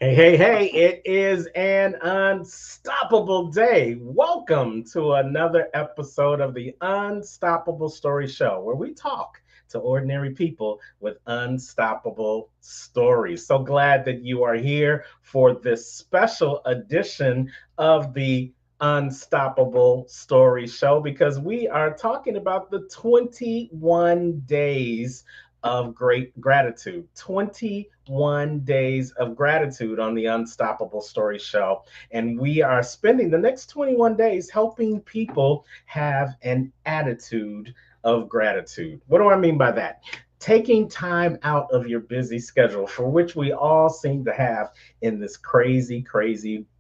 Hey, it is an unstoppable day. Welcome to another episode of the Unstoppable Story Show, where we talk to ordinary people with unstoppable stories. So glad that you are here for this special edition of the Unstoppable Story Show because we are talking about the 21 days of great gratitude. 21 days of gratitude on the Unstoppable Story Show. And we are spending the next 21 days helping people have an attitude of gratitude. What do I mean by that? Taking time out of your busy schedule, for which we all seem to have in this crazy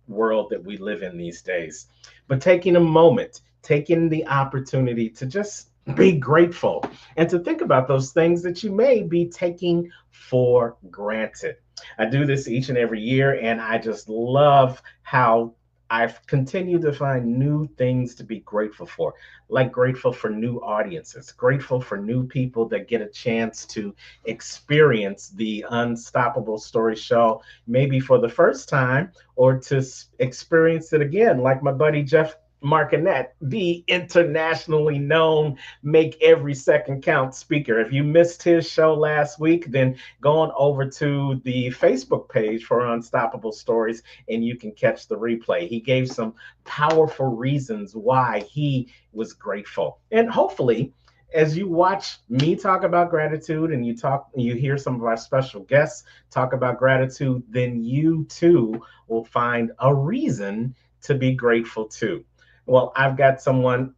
world that we live in these days. But taking a moment, taking the opportunity to just be grateful and to think about those things that you may be taking for granted. I do this each and every year, and I just love how I've continued to find new things to be grateful for, like grateful for new audiences, grateful for new people that get a chance to experience the Unstoppable Story Show, maybe for the first time, or to experience it again, like my buddy Jeff Martinet, the internationally known make every second count speaker. If you missed his show last week, then go on over to the Facebook page for Unstoppable Stories and you can catch the replay. He gave some powerful reasons why he was grateful. And hopefully, as you watch me talk about gratitude and you hear some of our special guests talk about gratitude, then you too will find a reason to be grateful too. Well, I've got someone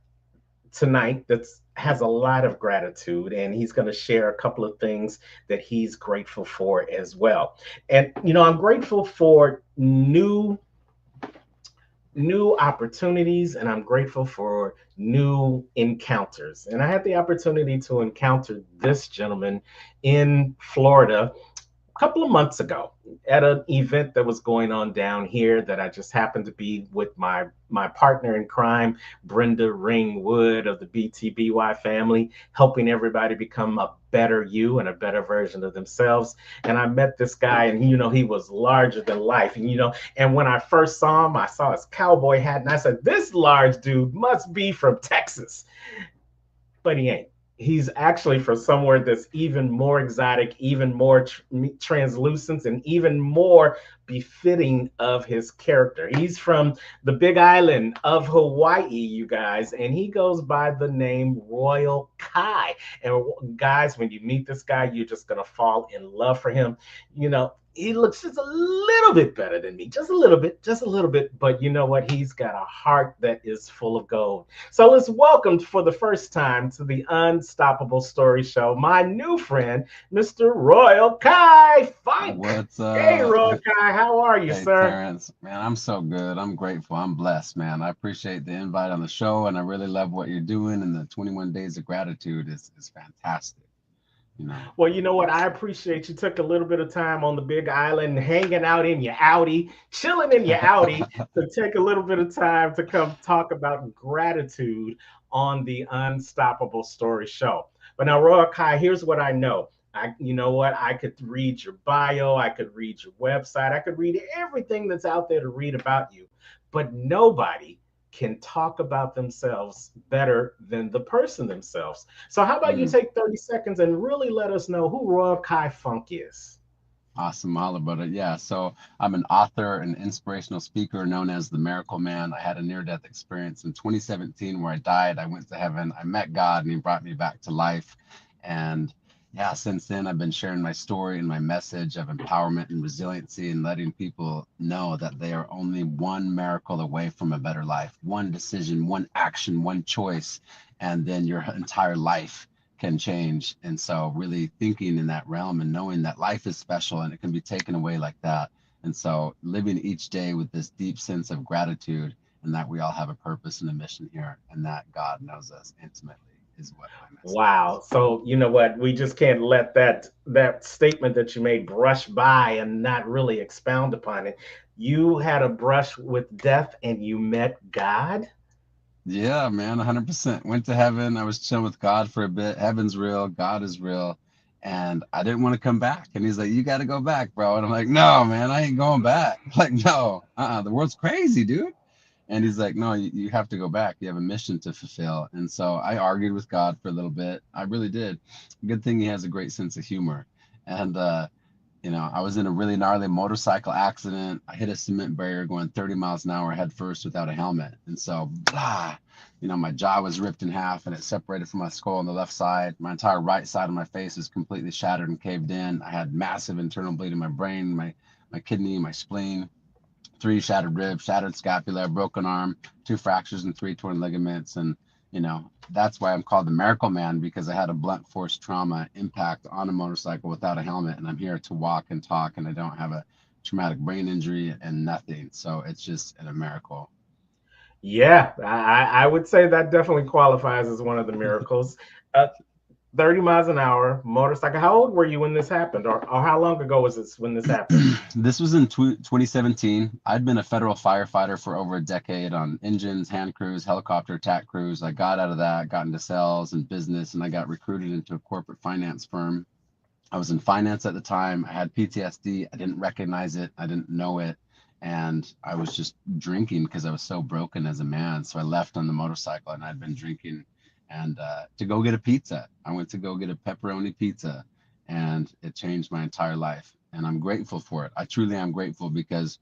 tonight that has a lot of gratitude, and he's going to share a couple of things that he's grateful for as well. And I'm grateful for new opportunities, and I'm grateful for new encounters. And I had the opportunity to encounter this gentleman in Florida couple of months ago at an event that was going on down here that I just happened to be with my partner in crime, Brenda Ringwood of the BTBY family, helping everybody become a better you and a better version of themselves. And I met this guy, and he was larger than life. And when I first saw him, I saw his cowboy hat, and I said, "This large dude must be from Texas." But he ain't. He's actually from somewhere that's even more exotic, even more translucent, and even more befitting of his character. He's from the Big Island of Hawaii, you guys, and he goes by the name Royal Kye. And guys, when you meet this guy, you're just gonna fall in love for him. He looks just a little bit better than me, just a little bit. But you know what? He's got a heart that is full of gold. So let's welcome for the first time to the Unstoppable Story Show my new friend, Mr. Royal Kye Funk. What's Hey, up? Royal Kye, how are you, Hey, sir? Terrence. Man, I'm so good. I'm grateful. I'm blessed, man. I appreciate the invite on the show, and I really love what you're doing. And the 21 Days of Gratitude is fantastic. You know, Well, you know what? I appreciate you took a little bit of time on the Big Island, hanging out in your Audi, chilling in your Audi, to take a little bit of time to come talk about gratitude on the Unstoppable Story Show. But now, Royal Kai, here's what I know. You know what? I could read your bio, I could read your website, I could read everything that's out there to read about you, but nobody can talk about themselves better than the person themselves. So how about you mm, take 30 seconds and really let us know who Royal Kai Funk is? awesome. All about it. Yeah. So I'm an author and inspirational speaker known as the Miracle Man. I had a near-death experience in 2017 where I died. I went to heaven. I met God, and He brought me back to life. And yeah, since then, I've been sharing my story and my message of empowerment and resiliency and letting people know that they are only one miracle away from a better life, one decision, one action, one choice, and then your entire life can change. And so, really thinking in that realm and knowing that life is special and it can be taken away like that. And so, living each day with this deep sense of gratitude and that we all have a purpose and a mission here and that God knows us intimately is what my message Wow. is. So you know what? We just can't let that statement that you made brush by and not really expound upon it. You had a brush with death and you met God? Yeah, man, 100%. Went to heaven. I was chilling with God for a bit. Heaven's real. God is real. And I didn't want to come back. And he's like, you got to go back, bro. And I'm like, no, man, I ain't going back. Like, no, the world's crazy, dude. And he's like, no, you have to go back. You have a mission to fulfill. And so I argued with God for a little bit. I really did. Good thing he has a great sense of humor. And, I was in a really gnarly motorcycle accident. I hit a cement barrier going 30 miles an hour head first without a helmet. And so, blah, my jaw was ripped in half and it separated from my skull on the left side. My entire right side of my face was completely shattered and caved in. I had massive internal bleeding in my brain, my kidney, my spleen, 3 shattered ribs, shattered scapula, broken arm, 2 fractures and 3 torn ligaments. And, that's why I'm called the Miracle Man, because I had a blunt force trauma impact on a motorcycle without a helmet. And I'm here to walk and talk, and I don't have a traumatic brain injury and nothing. So it's just a miracle. Yeah, I would say that definitely qualifies as one of the miracles. Uh, 30 miles an hour motorcycle. How old were you when this happened, or how long ago was this when this happened? This was in 2017. I'd been a federal firefighter for over a decade on engines, hand crews, helicopter attack crews. I got out of that, got into sales and business, and I got recruited into a corporate finance firm. I was in finance at the time. I had PTSD. I didn't recognize it. I didn't know it. And I was just drinking because I was so broken as a man. So I left on the motorcycle and I'd been drinking and to go get a pizza. I went to go get a pepperoni pizza and it changed my entire life. And I'm grateful for it. I truly am grateful because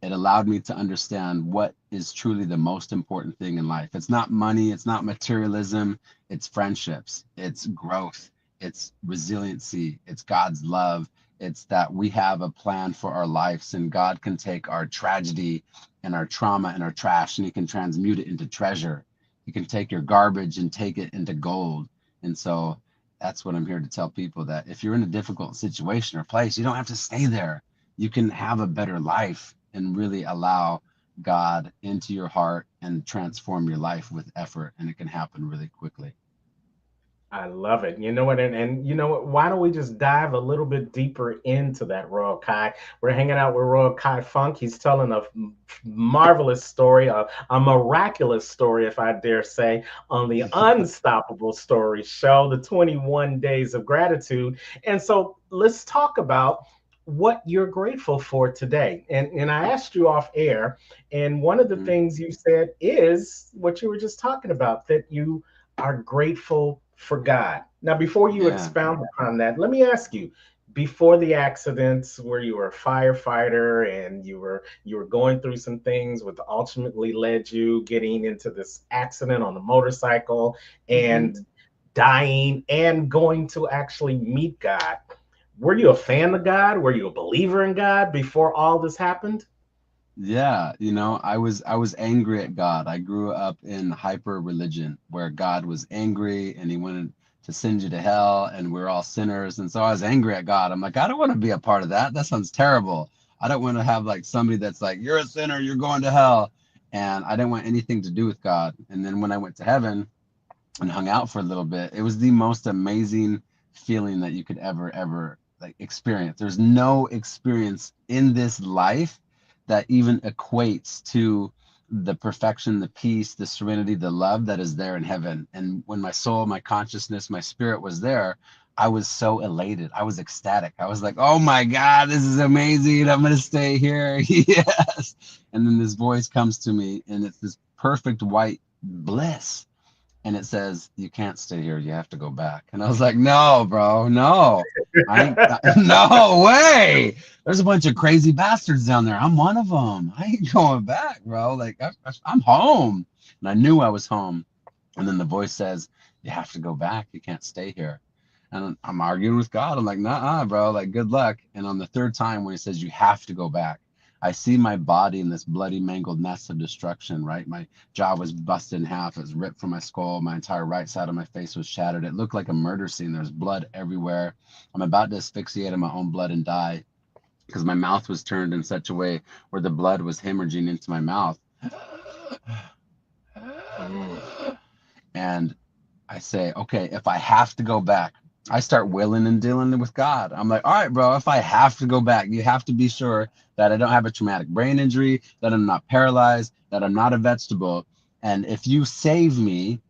it allowed me to understand what is truly the most important thing in life. It's not money, it's not materialism, it's friendships, it's growth, it's resiliency, it's God's love. It's that we have a plan for our lives, and God can take our tragedy and our trauma and our trash and he can transmute it into treasure. He can take your garbage and take it into gold. And so that's what I'm here to tell people, that if you're in a difficult situation or place, you don't have to stay there. You can have a better life and really allow God into your heart and transform your life with effort. And it can happen really quickly. I love it. You know what? And you know what? Why don't we just dive a little bit deeper into that, Royal Kye? We're hanging out with Royal Kye Funk. He's telling a marvelous story, a miraculous story, if I dare say, on the Unstoppable Story Show, the 21 Days of Gratitude. And so let's talk about what you're grateful for today. And I asked you off air, and one of the Mhm. things you said is what you were just talking about, that you are grateful for God. Now, before you Yeah. expound upon that, let me ask you, before the accidents where you were a firefighter and you were going through some things which ultimately led you getting into this accident on a motorcycle Hmm. and dying and going to actually meet God. Were you a fan of God? Were you a believer in God before all this happened? Yeah, I was angry at God. I grew up in hyper religion where God was angry and he wanted to send you to hell and we're all sinners. And so I was angry at God. I'm like, I don't want to be a part of that. That sounds terrible. I don't want to have like somebody that's like, you're a sinner, you're going to hell. And I didn't want anything to do with God. And then when I went to heaven and hung out for a little bit, it was the most amazing feeling that you could ever like experience. There's no experience in this life that even equates to the perfection, the peace, the serenity, the love that is there in heaven. And when my soul, my consciousness, my spirit was there, I was so elated. I was ecstatic. I was like, oh my God, this is amazing. I'm going to stay here. Yes. And then this voice comes to me and it's this perfect white bliss, and it says you can't stay here, you have to go back. And I was like, no, bro, no, I ain't. No way. There's a bunch of crazy bastards down there. I'm one of them. I ain't going back, bro. Like I'm home. And I knew I was home. And then the voice says, you have to go back, you can't stay here. And I'm arguing with God. I'm like, nah, bro, like good luck. And on the third time when he says you have to go back, I see my body in this bloody mangled mess of destruction, right? My jaw was busted in half. It was ripped from my skull. My entire right side of my face was shattered. It looked like a murder scene. There's blood everywhere. I'm about to asphyxiate in my own blood and die because my mouth was turned in such a way where the blood was hemorrhaging into my mouth. Mm. And I say, okay, if I have to go back, I start willing and dealing with God. I'm like, all right, bro, if I have to go back, you have to be sure that I don't have a traumatic brain injury, that I'm not paralyzed, that I'm not a vegetable. And if you save me,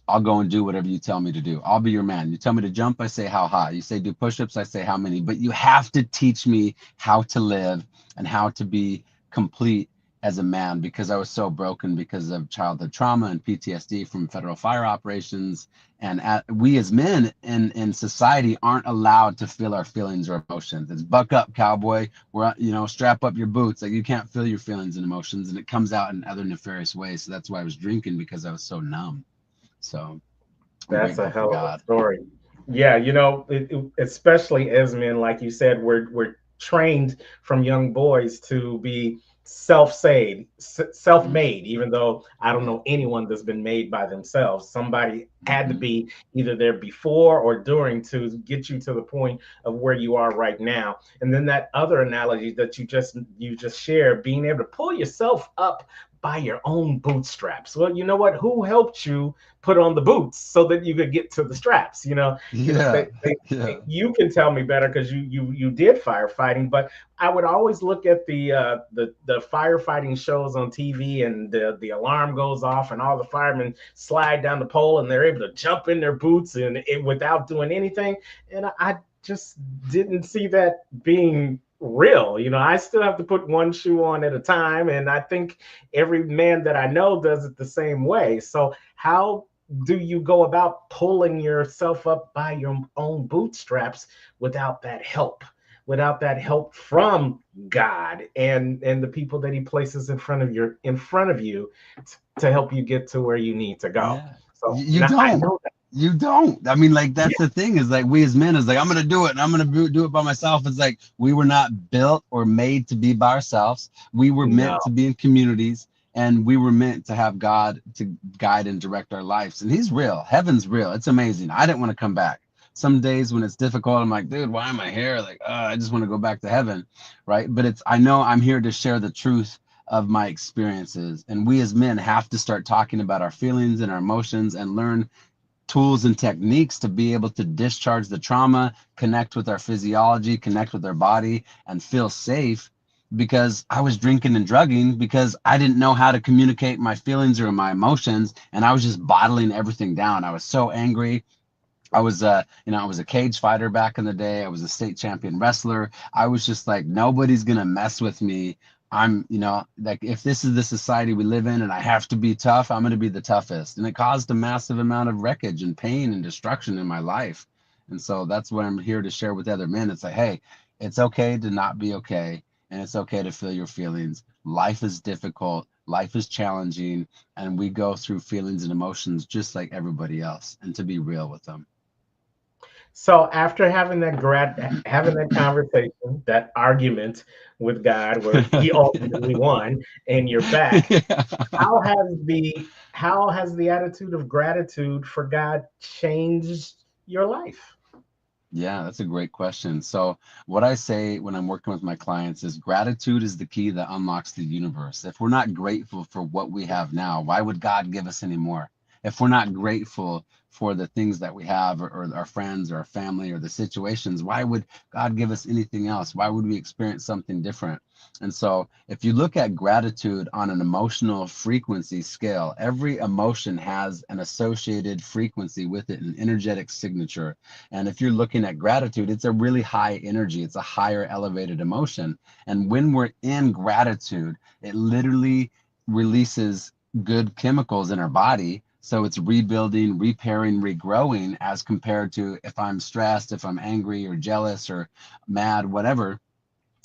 I'll go and do whatever you tell me to do. I'll be your man. You tell me to jump, I say how high. You say do push-ups, I say how many. But you have to teach me how to live and how to be complete as a man, because I was so broken because of childhood trauma and PTSD from federal fire operations. And we as men in society aren't allowed to feel our feelings or emotions. It's buck up, cowboy. We're, strap up your boots. Like, you can't feel your feelings and emotions, and it comes out in other nefarious ways. So that's why I was drinking, because I was so numb. So I'm That's a grateful for hell of a God. story. Yeah, especially as men, like you said, we're trained from young boys to be self-made, Mm, self-made. Even though I don't yeah. know anyone that's been made by themselves, somebody had to Hmm. be either there before or during to get you to the point of where you are right now. And then that other analogy that you just shared, being able to pull yourself up by your own bootstraps. Well, you know what? Who helped you put on the boots so that you could get to the straps? Yeah. Yeah. You can tell me better because you did firefighting, but I would always look at the firefighting shows on TV, and the alarm goes off and all the firemen slide down the pole and they're able to jump in their boots without doing anything. And I just didn't see that being real. I still have to put one shoe on at a time, and I think every man that I know does it the same way. So how do you go about pulling yourself up by your own bootstraps without that help? Without that help from God and the people that He places in front of you to help you get to where you need to go. Yeah. So You now I don't. know that. You don't. I mean, like, that's the thing, is like, we as men is like, I'm gonna do it and I'm gonna do it by myself. It's like, we were not built or made to be by ourselves. We were No, meant to be in communities, and we were meant to have God to guide and direct our lives. And He's real. Heaven's real. It's amazing. I didn't want to come back. Some days when it's difficult, I'm like, dude, why am I here? Like, I just want to go back to heaven, right? But I know I'm here to share the truth of my experiences. And we as men have to start talking about our feelings and our emotions and learn tools and techniques to be able to discharge the trauma, connect with our physiology, connect with our body, and feel safe. Because I was drinking and drugging because I didn't know how to communicate my feelings or my emotions, and I was just bottling everything down. I was so angry. I was a cage fighter back in the day. I was a state champion wrestler. I was just like, nobody's gonna mess with me. Like, if this is the society we live in and I have to be tough, I'm gonna be the toughest. And it caused a massive amount of wreckage and pain and destruction in my life. And so that's what I'm here to share with other men. It's like, hey, it's okay to not be okay, and it's okay to feel your feelings. Life is difficult, life is challenging, and we go through feelings and emotions just like everybody else, and to be real with them. so after having that conversation, that argument with God, where He ultimately won, and you're back, Yeah. how has the attitude of gratitude for God changed your life? Yeah, that's a great question. So, what I say when I'm working with my clients is, gratitude is the key that unlocks the universe. If we're not grateful for what we have now, why would God give us any more? If we're not grateful for the things that we have, or our friends or our family or the situations, why would God give us anything else? Why would we experience something different? And so, if you look at gratitude on an emotional frequency scale, every emotion has an associated frequency with it, an energetic signature. And if you're looking at gratitude, it's a really high energy, it's a higher elevated emotion. And when we're in gratitude, it literally releases good chemicals in our body. So it's rebuilding, repairing, regrowing, as compared to if I'm stressed, if I'm angry or jealous or mad, whatever,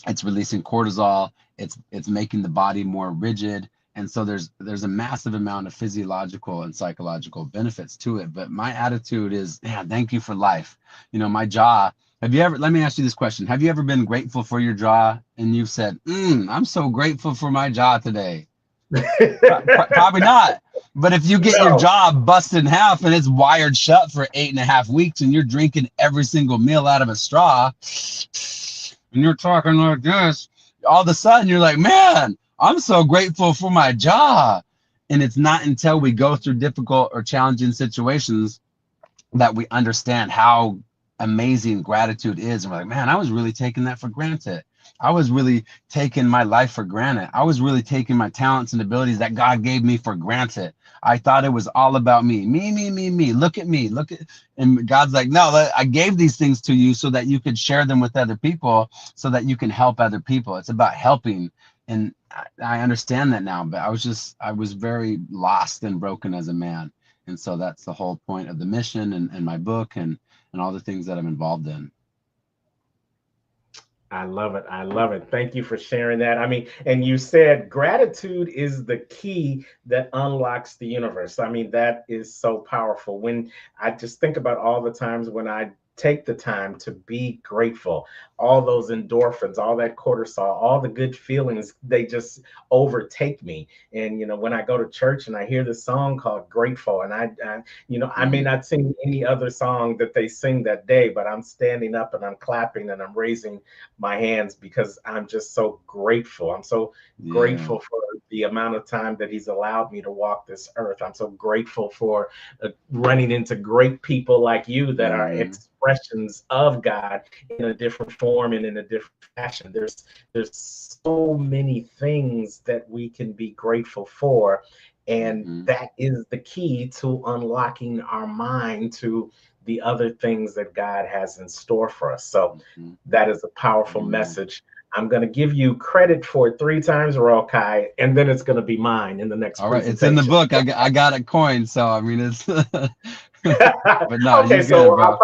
it's releasing cortisol. It's making the body more rigid. And so there's a massive amount of physiological and psychological benefits to it. But my attitude is, man, thank you for life. My jaw. Have you ever, let me ask you this question. Have you ever been grateful for your jaw and you've said, I'm so grateful for my jaw today? Probably not. But if you get your No. jaw busted in half and it's wired shut for 8.5 weeks, and you're drinking every single meal out of a straw, and you're talking like this, all of a sudden you're like, man, I'm so grateful for my jaw. And it's not until we go through difficult or challenging situations that we understand how amazing gratitude is. And we're like, man, I was really taking that for granted. I was really taking my life for granted. I was really taking my talents and abilities that God gave me for granted. I thought it was all about me, me. Look at me, look at, and God's like, no, I gave these things to you so that you could share them with other people, so that you can help other people. It's about helping. And I understand that now, but I was very lost and broken as a man. And so that's the whole point of the mission and my book and all the things that I'm involved in. I love it. I love it. Thank you for sharing that. I mean, and you said gratitude is the key that unlocks the universe. I mean, that is so powerful. When I just think about all the times when I take the time to be grateful, all those endorphins, all that cortisol, all the good feelings, they just overtake me. And, when I go to church and I hear this song called Grateful, and I may Mm, not sing any other song that they sing that day, but I'm standing up and I'm clapping and I'm raising my hands because I'm just so grateful. I'm so yeah. grateful for the amount of time that he's allowed me to walk this earth. I'm so grateful for running into great people like you that are Mm, expressions of God in a different form and in a different fashion. There's so many things that we can be grateful for, and mm-hmm, that is the key to unlocking our mind to the other things that God has in store for us. So mm-hmm. that is a powerful Amen. message. I'm going to give you credit for it three times, Royal Kye, and then it's going to be mine in the next All right, it's in the presentation. book. I got it coined, so I mean it's but no, you Okay, good, so bro.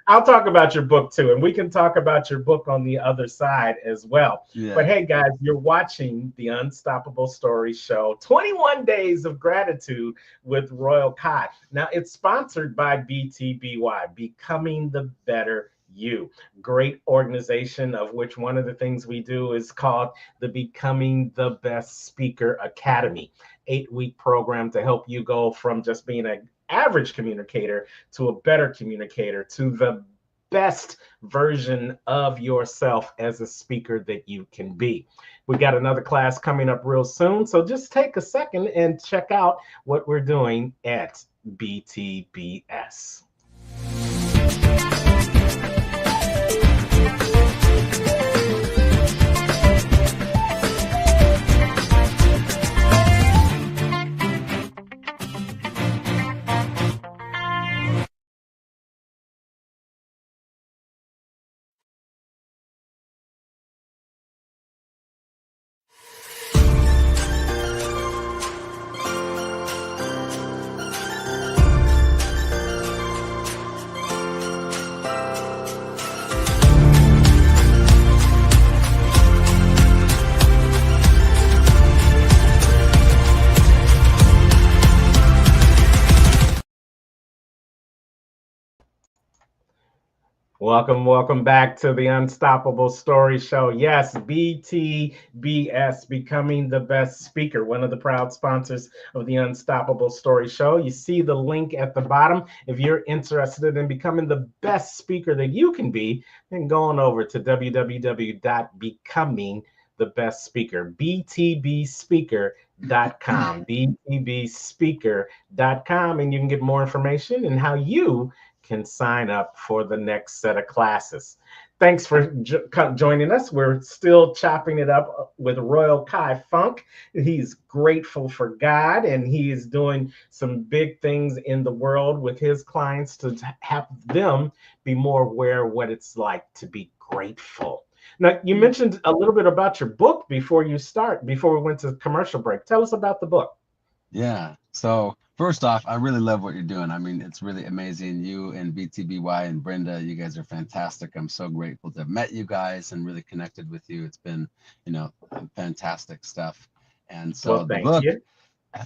I'll talk about your book too, and we can talk about your book on the other side as well. But Yeah. hey, guys, you're watching the Unstoppable Story Show, 21 Days of Gratitude with Royal Kye. Now, it's sponsored by BTBY, Becoming the Better You. Great organization, of which one of the things we do is called the Becoming the Best Speaker Academy. 8-week program to help you go from just being an average communicator to a better communicator to the best version of yourself as a speaker that you can be. We got another class coming up real soon, so just take a second and check out what we're doing at BTBS. Welcome back to the Unstoppable Story Show. Yes, BTBS, Becoming the Best Speaker, one of the proud sponsors of the Unstoppable Story Show. You see the link at the bottom. If you're interested in becoming the best speaker that you can be, then go on over to www.becomingthebestspeaker, btbspeaker.com, btbspeaker.com, and you can get more information and how you can sign up for the next set of classes. Thanks for joining us. We're still chopping it up with Royal Kye Funk. He's grateful for God, and he is doing some big things in the world with his clients to have them be more aware of what it's like to be grateful. Now, you Mm. mentioned a little bit about your book before we went to commercial break. Tell us about the book. Yeah. So first off, I really love what you're doing. I mean, it's really amazing. You and BTBY and Brenda, you guys are fantastic. I'm so grateful to have met you guys and really connected with you. It's been, fantastic stuff. And so Well, the thank book, you.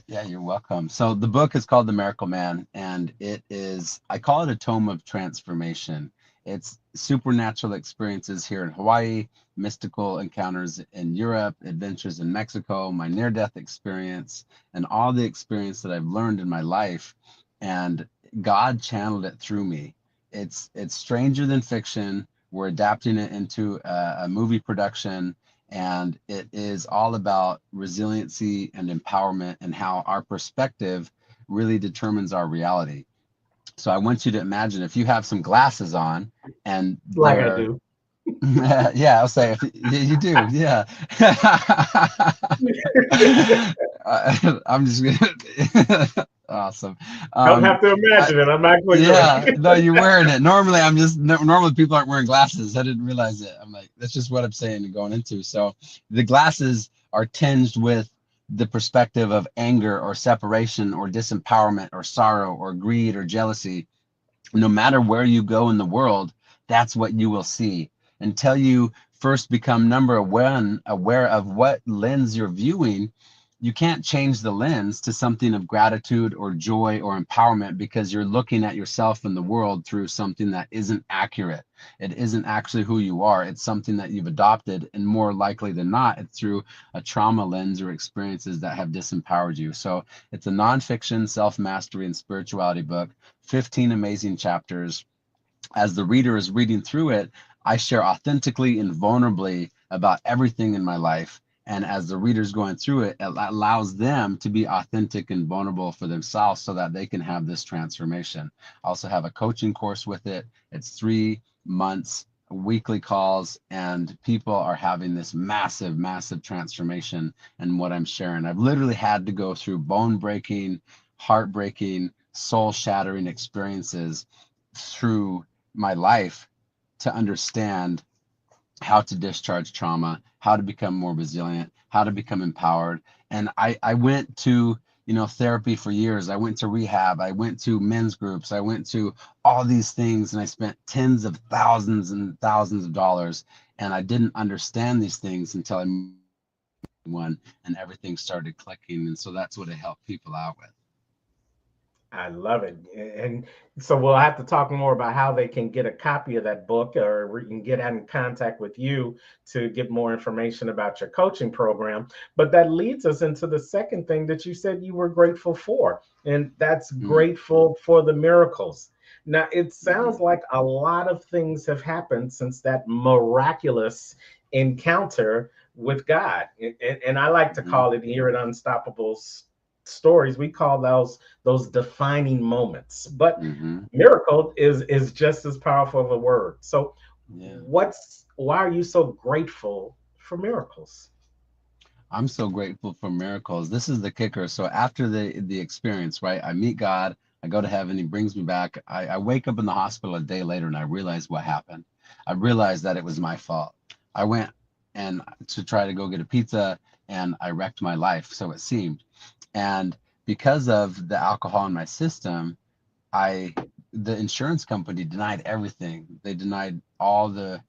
yeah, you're welcome. So the book is called The Miracle Man, and I call it a tome of transformation. It's supernatural experiences here in Hawaii, mystical encounters in Europe, adventures in Mexico, my near-death experience, and all the experience that I've learned in my life. And God channeled it through me. It's stranger than fiction. We're adapting it into a movie production, and it is all about resiliency and empowerment and how our perspective really determines our reality. So I want you to imagine if you have some glasses on and Like I they're do. Yeah, I'll say if you do, yeah. I'm just gonna awesome. Don't have to I, imagine it. I'm actually doing yeah, no, you're wearing it. Normally, normally people aren't wearing glasses. I didn't realize it. I'm like, that's just what I'm saying and going into. So the glasses are tinged with the perspective of anger or separation or disempowerment or sorrow or greed or jealousy. No matter where you go in the world, that's what you will see. Until you first become number one aware of what lens you're viewing, you can't change the lens to something of gratitude or joy or empowerment because you're looking at yourself in the world through something that isn't accurate. It isn't actually who you are. It's something that you've adopted, and more likely than not, it's through a trauma lens or experiences that have disempowered you. So it's a nonfiction self mastery and spirituality book, 15 amazing chapters. As the reader is reading through it, I share authentically and vulnerably about everything in my life. And as the reader's going through it, it allows them to be authentic and vulnerable for themselves so that they can have this transformation. I also have a coaching course with it. It's 3 months, weekly calls, and people are having this massive, massive transformation in what I'm sharing. I've literally had to go through bone breaking, heartbreaking, soul shattering experiences through my life to understand how to discharge trauma, how to become more resilient, how to become empowered. And I went to, therapy for years. I went to rehab. I went to men's groups. I went to all these things and I spent tens of thousands and thousands of dollars. And I didn't understand these things until I one and everything started clicking. And so that's what it helped people out with. I love it. And so we'll have to talk more about how they can get a copy of that book, or we can get in contact with you to get more information about your coaching program. But that leads us into the second thing that you said you were grateful for, and that's Mm-hmm. grateful for the miracles. Now, it Mm-hmm. sounds like a lot of things have happened since that miraculous encounter with God. And I like to Mm-hmm. call it here at Unstoppable Stories, we call those defining moments. But Mm-hmm. miracle is just as powerful of a word. So Yeah. what's why are you so grateful for miracles? I'm so grateful for miracles. This is the kicker. So after the experience, right? I meet God, I go to heaven, he brings me back. I wake up in the hospital a day later and I realize what happened. I realized that it was my fault. I went and to try to go get a pizza and I wrecked my life, so it seemed. And because of the alcohol in my system, I the insurance company denied everything. They denied all the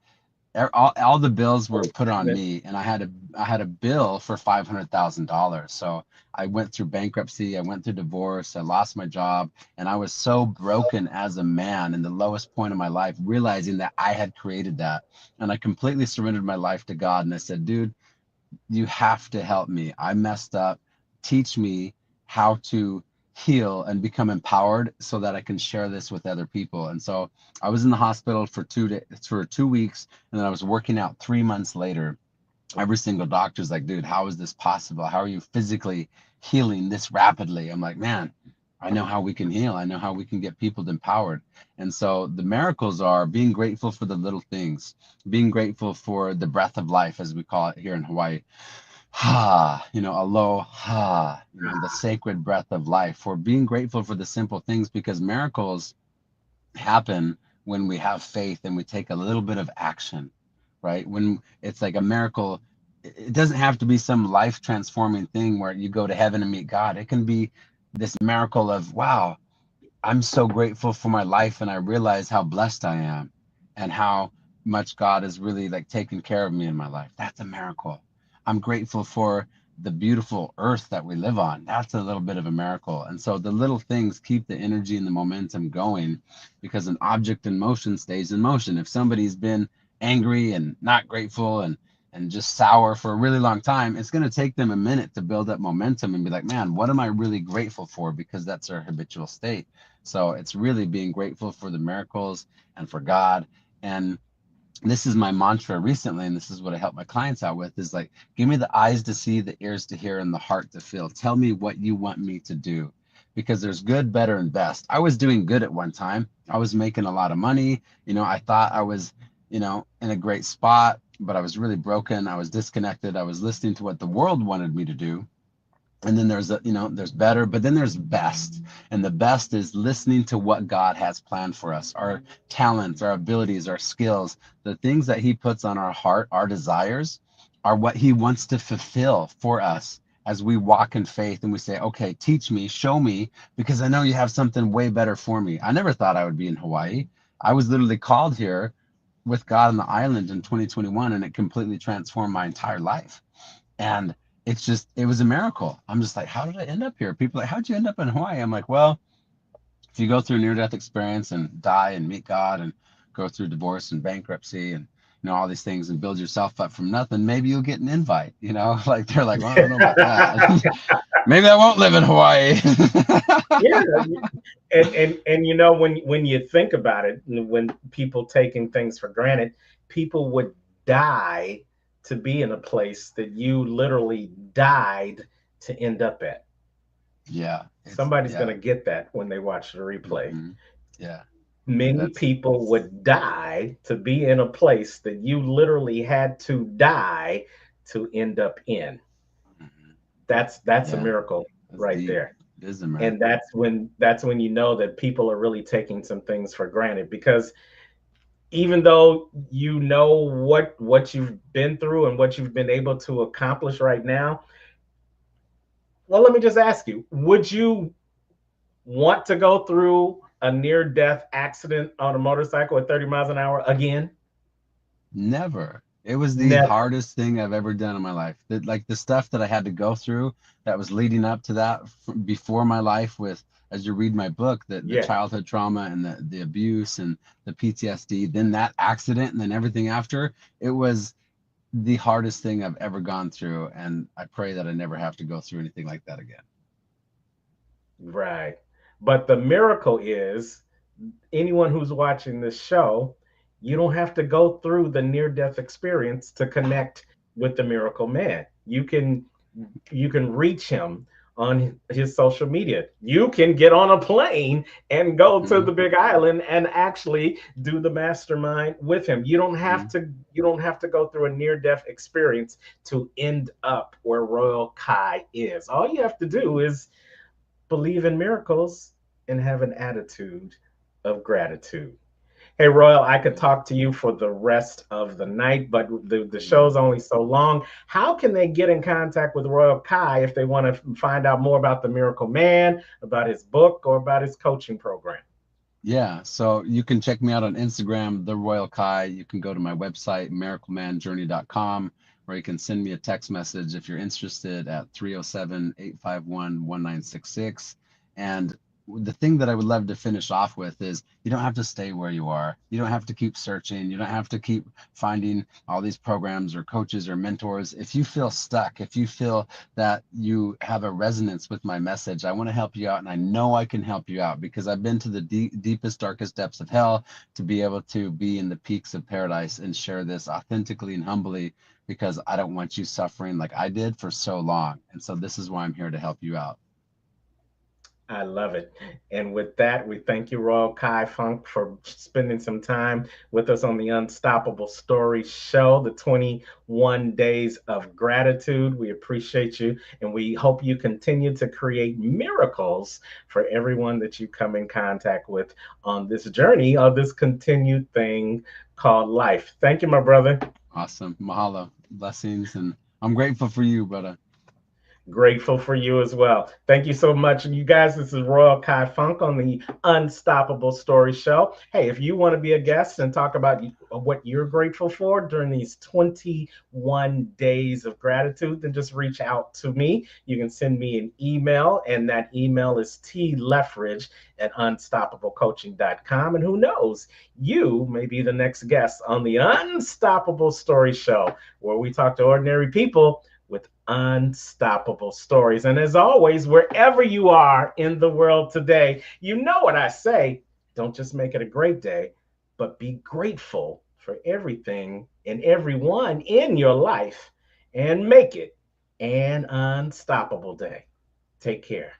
bills were put on me, and I had a bill for $500,000. So I went through bankruptcy, I went through divorce, I lost my job, and I was so broken as a man in the lowest point of my life, realizing that I had created that. And I completely surrendered my life to God, and I said, dude, you have to help me. I messed up. Teach me how to heal and become empowered so that I can share this with other people. And so I was in the hospital for 2 days, for 2 weeks, and then I was working out 3 months later. Every single doctor's like, dude, how is this possible? How are you physically healing this rapidly? I'm like, man, I know how we can heal. I know how we can get people empowered. And so the miracles are being grateful for the little things, being grateful for the breath of life, as we call it here in Hawaii. Ha, aloha, the sacred breath of life, for being grateful for the simple things, because miracles happen when we have faith and we take a little bit of action, right? When it's like a miracle, it doesn't have to be some life transforming thing where you go to heaven and meet God. It can be this miracle of, wow, I'm so grateful for my life and I realize how blessed I am and how much God has really like taken care of me in my life. That's a miracle. I'm grateful for the beautiful earth that we live on. That's a little bit of a miracle. And so the little things keep the energy and the momentum going, because an object in motion stays in motion. If somebody's been angry and not grateful and just sour for a really long time, it's going to take them a minute to build up momentum and be like, man, what am I really grateful for? Because that's their habitual state. So it's really being grateful for the miracles and for God. And this is my mantra recently, and this is what I help my clients out with, is like, give me the eyes to see, the ears to hear, and the heart to feel. Tell me what you want me to do. Because there's good, better, and best. I was doing good at one time. I was making a lot of money. I thought I was in a great spot, but I was really broken. I was disconnected. I was listening to what the world wanted me to do. And then there's better, but then there's best. And the best is listening to what God has planned for us, our talents, our abilities, our skills, the things that He puts on our heart, our desires are what He wants to fulfill for us as we walk in faith and we say, okay, teach me, show me, because I know you have something way better for me. I never thought I would be in Hawaii. I was literally called here with God on the island in 2021, and it completely transformed my entire life. And it was a miracle. I'm just like, how did I end up here? People are like, how'd you end up in Hawaii? I'm like, well, if you go through a near-death experience and die and meet God and go through divorce and bankruptcy and all these things and build yourself up from nothing, maybe you'll get an invite. Like they're like, well, I don't know about that. Maybe I won't live in Hawaii. Yeah, and when you think about it, when people taking things for granted, people would die to be in a place that you literally died to end up at. Yeah, Somebody's going yeah. to get that when they watch the replay. Hmm. Yeah, Many that's people would die to be in a place that you literally had to die to end up in. mhm. That's a Yeah, miracle that's right deep. there. It is a And miracle. that's when you know that people are really taking some things for granted, because even though you know what you've been through and what you've been able to accomplish right now, well, let me just ask you, would you want to go through a near death accident on a motorcycle at 30 miles an hour again? Never. It was the Never. hardest thing I've ever done in my life. Like the stuff that I had to go through that was leading up to that before my life with, as you read my book, the Yeah. childhood trauma and the abuse and the PTSD, then that accident and then everything after, it was the hardest thing I've ever gone through. And I pray that I never have to go through anything like that again. Right. But the miracle is, anyone who's watching this show, you don't have to go through the near death experience to connect with the miracle man. You can reach him on his social media. You can get on a plane and go to the Hmm. Big Island and actually do the mastermind with him. Hmm. You don't have to go through a near death experience to end up where Royal Kye is. All you have to do is believe in miracles and have an attitude of gratitude. Hey, Royal, I could talk to you for the rest of the night, but the Hmm. show's only so long. How can they get in contact with Royal Kye if they want to find out more about the Miracle Man, about his book, or about his coaching program? Yeah, so you can check me out on Instagram, The Royal Kai. You can go to my website, miraclemanjourney.com, or you can send me a text message if you're interested at 307-851-1966. And the thing that I would love to finish off with is you don't have to stay where you are. You don't have to keep searching. You don't have to keep finding all these programs or coaches or mentors. If you feel stuck, if you feel that you have a resonance with my message, I want to help you out, and I know I can help you out because I've been to the deepest, darkest depths of hell to be able to be in the peaks of paradise and share this authentically and humbly because I don't want you suffering like I did for so long. And so this is why I'm here to help you out. I love it. And with that, we thank you, Royal Kai Funk, for spending some time with us on the Unstoppable Story Show, the 21 Days of Gratitude. We appreciate you, and we hope you continue to create miracles for everyone that you come in contact with on this journey of this continued thing called life. Thank you, my brother. Awesome. Mahalo. Blessings. And I'm grateful for you, brother. Grateful for you as well. Thank you so much. You guys, this is Royal Kai Funk on the Unstoppable Story Show. Hey, if you want to be a guest and talk about what you're grateful for during these 21 days of gratitude, then just reach out to me. You can send me an email, and that email is tleffridge@unstoppablecoaching.com. And who knows, you may be the next guest on the Unstoppable Story Show, where we talk to ordinary people with unstoppable stories. And as always, wherever you are in the world today, you know what I say. Don't just make it a great day, but be grateful for everything and everyone in your life and make it an unstoppable day. Take care.